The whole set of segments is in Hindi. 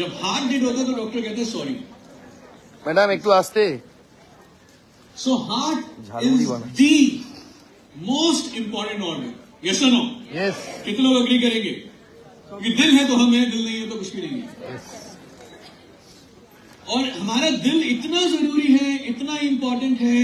जब हार्ट डेड होता है तो डॉक्टर कहते हैं सॉरी। मैडम एक तो आस्ते। So heart is the most important organ. Yes और नो? यस। कितने लोग अग्री करेंगे? क्योंकि दिल है तो हम हैं, दिल नहीं है तो कुछ भी नहीं है। और हमारा दिल इतना जरूरी है, इतना इंपॉर्टेंट है,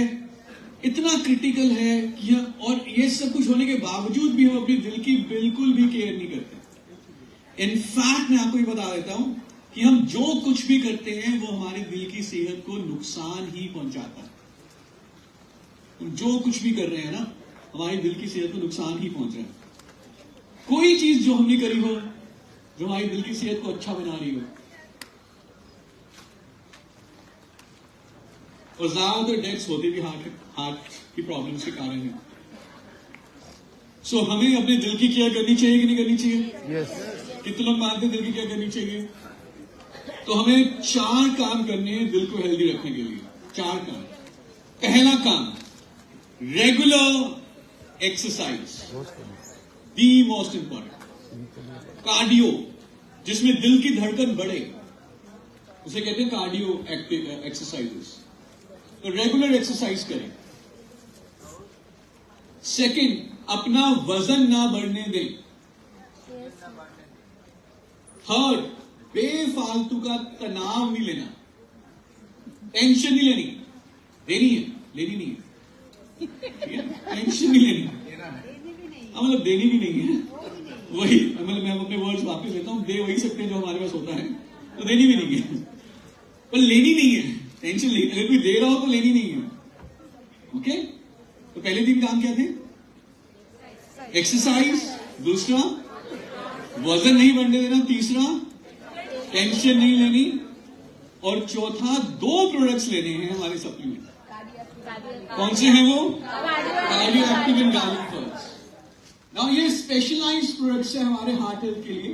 इतना क्रिटिकल है कि और ये सब कुछ होने के बावजूद भी हम अपने दिल की बिल्कुल भी केयर नहीं करते। इनफैक्ट मैं आपको ये बता देता हूं कि हम जो कुछ भी करते हैं वो हमारे दिल की सेहत को नुकसान ही पहुंचाता है। हम जो कुछ भी कर रहे हैं ना, हमारे दिल की सेहत को नुकसान ही पहुंच रहा है। कोई चीज जो हमने करी हो जो हमारी दिल की सेहत को अच्छा बना रही हो, और ज्यादातर डेथ्स होते भी हार्ट की प्रॉब्लम्स के कारण है। सो हमें अपने दिल की केयर करनी चाहिए कि नहीं करनी चाहिए? यस। कितने लोग मानते हैं दिल की केयर करनी चाहिए? तो हमें 4 काम करने हैं दिल को हेल्दी रखने के लिए। 4 काम। पहला काम, regular exercise, the most important. Cardio, जिसमें दिल की धड़कन बढ़े, उसे कहते हैं कार्डियो एक्सरसाइजेस। तो रेगुलर एक्सरसाइज करें। सेकंड, अपना वजन ना बढ़ने दें। थर्ड, बेफालतू का तनाव नहीं लेना, टेंशन नहीं लेनी। लेनी है, लेनी नहीं है, टेंशन नहीं लेनी, मतलब देनी भी नहीं है। वही मतलब मैं अपने वर्ड्स वापस लेता हूं, दे वही सकते हैं जो हमारे पास होता है, तो देनी भी नहीं है, पर लेनी नहीं है। टेंशन लेनी, अगर कोई दे रहा हो तो लेनी नहीं है। ओके? तो पहले 3 काम क्या थे? एक्सरसाइज, दूसरा वजन नहीं बढ़ने देना, तीसरा टेंशन नहीं लेनी, और चौथा 2 प्रोडक्ट्स लेने हैं हमारे सप्लीमेंट। कौन से हैं वो? Cardio active and garlic first. Now ये स्पेशलाइज्ड प्रोडक्ट्स है हमारे हार्ट हेल्थ के लिए।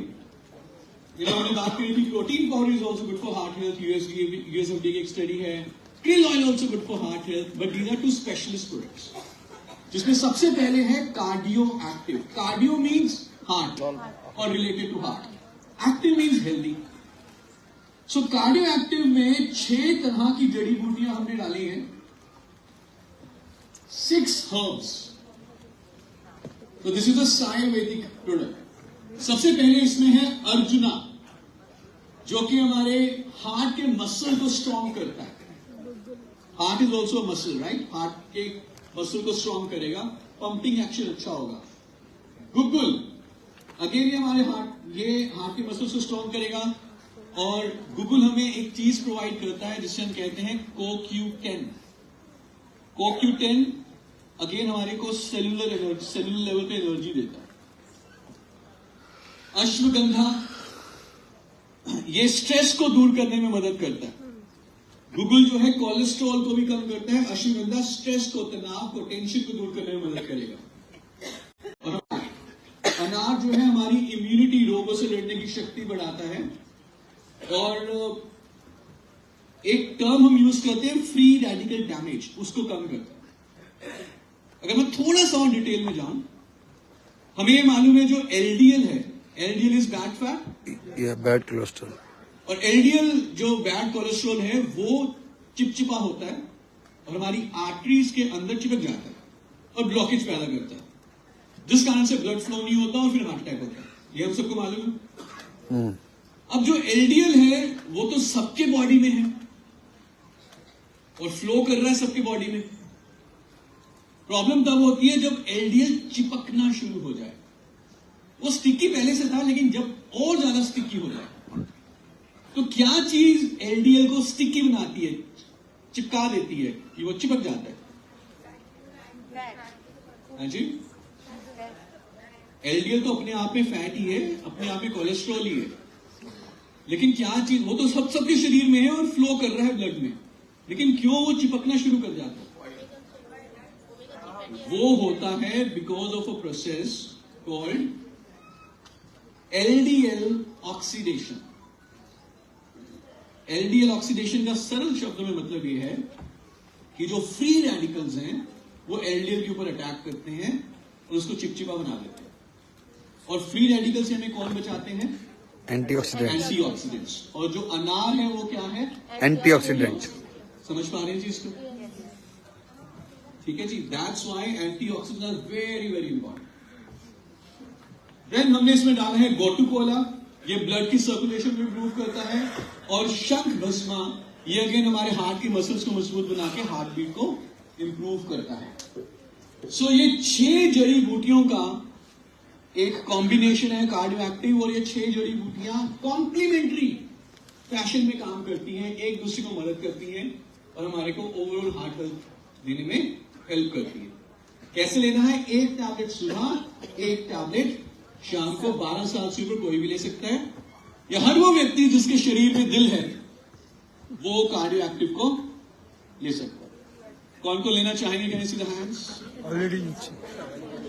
हमने बात करी थी protein powder is also good for heart health, USFD की एक स्टडी है। krill oil also good for heart health, but these are 2 specialist products, जिसमें सबसे पहले है cardio active. Cardio means heart और related to heart, active means healthy. So cardio active में 6 तरह की जड़ी बूटियां हमने डाली हैं, 6 हर्ब्स। तो this is a Ayurvedic product. सबसे पहले इसमें है अर्जुना, जो कि हमारे हार्ट के मसल को स्ट्रॉन्ग करता है। Heart is also muscle, right? Heart के मसल को स्ट्रॉन्ग करेगा, पंपिंग एक्शन अच्छा होगा। गुगुल, अगेन ये हमारे हार्ट के मसल को स्ट्रॉन्ग करेगा, और गुगुल हमें एक चीज प्रोवाइड करता है जिसे हम कहते हैं CoQ10। CoQ10 अगेन हमारे को सेलुलर लेवल पे एनर्जी देता है। अश्वगंधा, ये स्ट्रेस को दूर करने में मदद करता है। गुगुल जो है कोलेस्ट्रॉल को भी कम करता है, अश्वगंधा स्ट्रेस को, तनाव को, टेंशन को दूर करने में मदद करेगा। और अनार जो है हमारी इम्यूनिटी, रोगों से लड़ने की शक्ति बढ़ाता है। और एक टर्म हम यूज करते हैं फ्री रेडिकल डैमेज, उसको कम करता है। अगर मैं थोड़ा सा और डिटेल में जाऊं, हमें ये मालूम है जो LDL है, LDL इज बैड फैट, या बैड कोलेस्ट्रॉल, और LDL जो बैड कोलेस्ट्रॉल है वो चिपचिपा होता है और हमारी आर्टरीज के अंदर चिपक जाता है और ब्लॉकेज पैदा करता है, जिस कारण से ब्लड फ्लो नहीं होता और फिर हार्ट अटैक होता है। ये हम सबको मालूम है। अब जो LDL है वो तो सबके बॉडी में है और फ्लो कर रहा है सबके बॉडी में। प्रॉब्लम तब होती है जब LDL चिपकना शुरू हो जाए। वो स्टिकी पहले से था, लेकिन जब और ज्यादा स्टिकी हो जाए, तो क्या चीज LDL को स्टिकी बनाती है, चिपका देती है, कि वो चिपक जाता है? हाँ जी, LDL तो अपने आप में फैट ही है, अपने आप में कोलेस्ट्रॉल ही है, लेकिन क्या चीज, वो तो सबके शरीर में है और फ्लो कर रहा है ब्लड में, लेकिन क्यों वो चिपकना शुरू कर जाता है? वो होता है because of a process called LDL oxidation. LDL oxidation का सरल शब्दों में मतलब यह है कि जो फ्री रेडिकल्स हैं वो LDL के ऊपर अटैक करते हैं और उसको चिपचिपा बना देते हैं। और फ्री रेडिकल से हमें कौन बचाते हैं? एंटीऑक्सीडेंट्स। और जो अनार है वो क्या है? एंटीऑक्सीडेंट। समझ पा रहे हैं जी इसको? ठीक है जी, that's why antioxidants are very very important. Then हमने इसमें डाला है गोटू कोला, ये ब्लड की सर्कुलेशन को इंप्रूव करता है। और शंख भस्मा, ये अगेन हमारे हार्ट की मसल्स को मजबूत बना के हार्ट बीट को इंप्रूव करता है। सो ये 6 जड़ी बूटियों का एक कॉम्बिनेशन है कार्डियो एक्टिव, और ये 6 जड़ी बूटियां कॉम्प्लीमेंट्री फैशन में काम करती हैं, एक दूसरे को मदद करती हैं और हमारे को ओवरऑल हार्ट हेल्थ देने में हेल्प करती है। कैसे लेना है? 1 टैबलेट सुबह, 1 टैबलेट शाम को। 12 साल से ऊपर कोई भी ले सकता है, या हर वो व्यक्ति जिसके शरीर में दिल है वो कार्डियो एक्टिव को ले सकता है। कौन को लेना चाहेंगे? Can see the hands? Already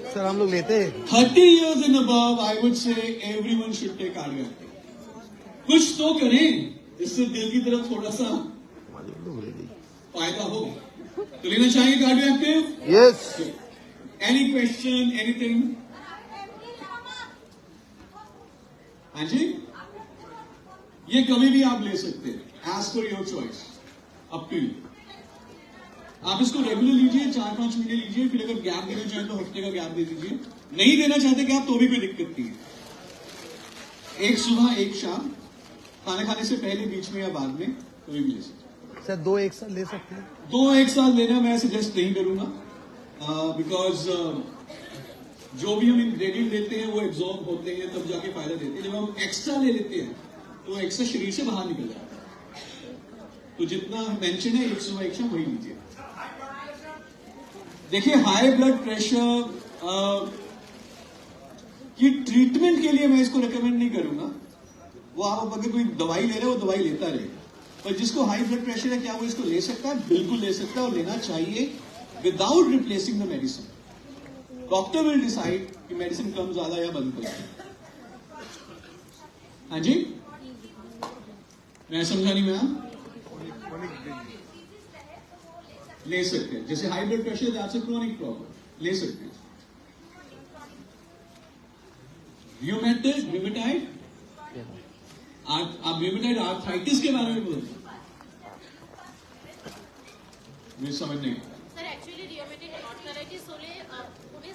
sir हम लोग लेते हैं। 30 years and above, I would say everyone should take cardio active। कुछ तो करें जिससे दिल की तरफ थोड़ा सा फायदा हो। तो लेना चाहिए cardio active? Yes. Any question, anything? हाँ जी, ये कभी भी आप ले सकते हैं, as per your choice, up to you. आप इसको रेगुलर लीजिए, 4-5 महीने लीजिए, फिर अगर गैप देना चाहें तो हफ्ते का गैप दे दीजिए। नहीं देना चाहते गैप तो भी कोई दिक्कत नहीं है। 1 सुबह 1 शाम, खाना खाने से पहले, बीच में या बाद में, कभी भी ले सकते हैं। सर 2 एक साथ ले सकते हैं? 2 एक साथ लेना मैं सजेस्ट नहीं करूंगा, बिकॉज जो भी हम इंग्रेडिएंट लेते हैं वो एब्जॉर्ब होते हैं, तब जाके फायदा देते हैं। जब हम एक्स्ट्रा ले लेते हैं तो एक्स्ट्रा शरीर से बाहर निकल जाता है। तो जितना मेंशन है 1 सुबह 1 शाम वही लीजिए। देखिए, हाई ब्लड प्रेशर की ट्रीटमेंट के लिए मैं इसको रिकमेंड नहीं करूंगा। वो आप अगर कोई दवाई ले रहे हो, वो दवाई लेता रहे। पर जिसको हाई ब्लड प्रेशर है, क्या वो इसको ले सकता है? बिल्कुल ले सकता है, और लेना चाहिए without replacing the medicine. Doctor will decide कि मेडिसिन कम ज्यादा या बंद करें। हाँ जी, मैं समझा नहीं मैम? ले सकते हैं, जैसे high blood pressure that's a chronic problem, ले सकते हैं। र्यूमेटाइड, आप र्यूमेटाइड आर्थराइटिस के बारे में बोलते हैं? मुझे समझ नहीं। सर एक्चुअली रियोमेटिक आर्थराइटिस होने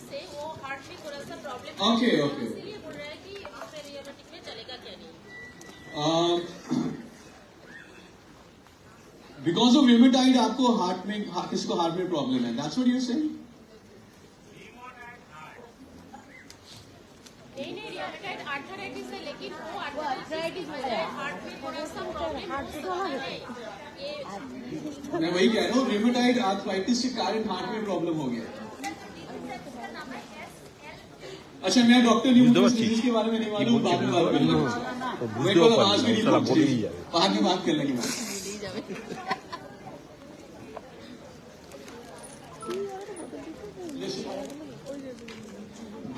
से वो हार्ट में थोड़ा सा प्रॉब्लम ओके इसलिए बोल रहा है कि फिर रियोमेटिक में चलेगा क्या नहीं? बिकॉज ऑफ र्यूमेटाइड आपको हार्ट में प्रॉब्लम है, that's what you are saying? नहीं रियोमेटिक आर्थराइटिस है, लेकिन वो आर्थराइटिस हार्ट में थोड़ा सा प्रॉब्लम है। ये मैं वही कह रहा हूँ, र्यूमेटाइड आर्थराइटिस के कारण हार्ट में प्रॉब्लम हो गया। अच्छा, मैं डॉक्टर नहीं हूँ, डिजीज के बारे में नहीं मालूम, बाद में बात करेंगे। मेरे को आवाज भी नहीं पहुंची, बाद में बात कर लेंगे।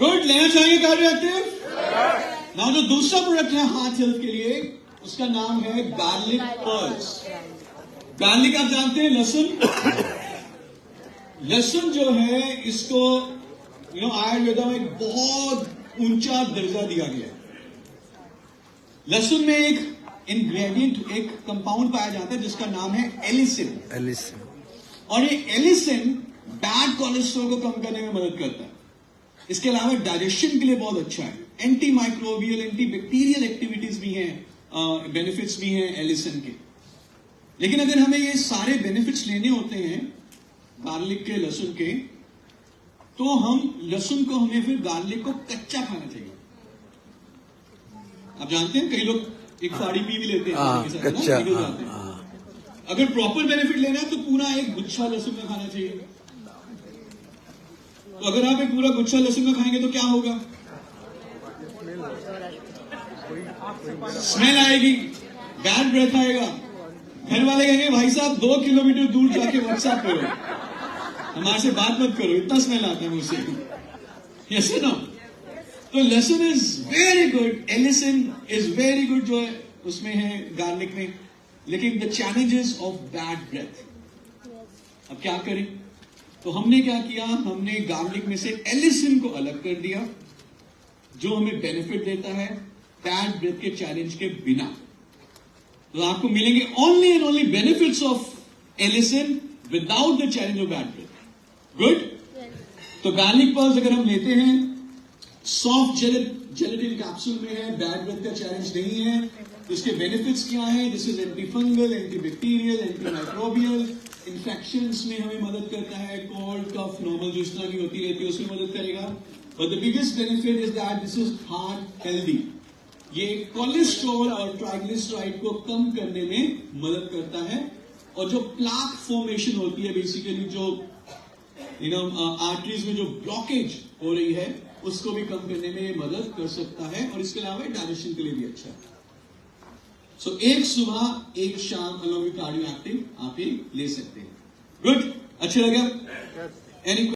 गुड, लेना चाहिए कार्डियो एक्टिव। नाउ जो दूसरा प्रोडक्ट है हार्ट हेल्थ के लिए, उसका नाम है गार्लिक पर्ल्स। गार्लिक आप जानते हैं, लहसुन। लहसुन जो है, इसको आयुर्वेदा में एक बहुत ऊंचा दर्जा दिया गया है। लहसुन में एक इंग्रेडिएंट, एक कंपाउंड पाया जाता है जिसका नाम है एलिसिन। और ये एलिसिन बैड कोलेस्ट्रॉल को कम करने में मदद करता है। इसके अलावा डाइजेशन के लिए बहुत अच्छा है। Anti microbial, anti bacterial activities भी हैं, बेनिफिट्स भी हैं एलिसिन के। लेकिन अगर हमें ये सारे बेनिफिट्स लेने होते हैं गार्लिक के, लहसुन के, तो हमें फिर गार्लिक को कच्चा खाना चाहिए। आप जानते हैं कई लोग एक फाड़ी पी भी लेते हैं, कच्चा। अगर प्रॉपर बेनिफिट लेना है तो पूरा एक गुच्छा लहसुन का खाना चाहिए। तो अगर आप एक पूरा गुच्छा लहसुन का खाएंगे तो क्या होगा? स्मेल आएगी, बैड ब्रेथ आएगा। घर वाले कहेंगे भाई साहब 2 किलोमीटर दूर जाके व्हाट्सएप करो, हमारे से बात मत करो, इतना स्मेल आता है मुझसे। Yes no? तो लहसुन is very good, allicin is very good जो है उसमें है गार्लिक में। लेकिन the challenges of bad breath, अब क्या करें? तो हमने क्या किया, हमने गार्लिक में से एलिसिन को अलग कर दिया, जो हमें बेनिफिट देता है, बैड ब्रेथ के चैलेंज के बिना। तो आपको मिलेंगे only and only benefits of allicin without the challenge of bad breath. Good. तो गार्लिक पर्ल्स अगर हम लेते हैं, सॉफ्ट जेलेटिन कैप्सूल में है, बैड ब्रेथ का चैलेंज नहीं है। तो इसके बेनिफिट्स क्या है? This is anti fungal, anti bacterial, anti microbial, infections में हमें मदद करता है, कोल्ड कफ नॉर्मल जो इस तरह की होती रहती है उसमें मदद करेगा। But the biggest benefit is that this is heart healthy. ये कोलेस्ट्रॉल और ट्राइग्लिसराइड को कम करने में मदद करता है, और जो प्लाक फॉर्मेशन होती है बेसिकली, जो आर्टरीज में जो ब्लॉकेज हो रही है उसको भी कम करने में ये मदद कर सकता है, और इसके अलावा डाइजेशन के लिए भी अच्छा है। सो एक सुबह एक शाम अलॉन्ग विद कार्डियो एक्टिव आप ये ले सकते हैं। गुड। अच्छा लगा? एनी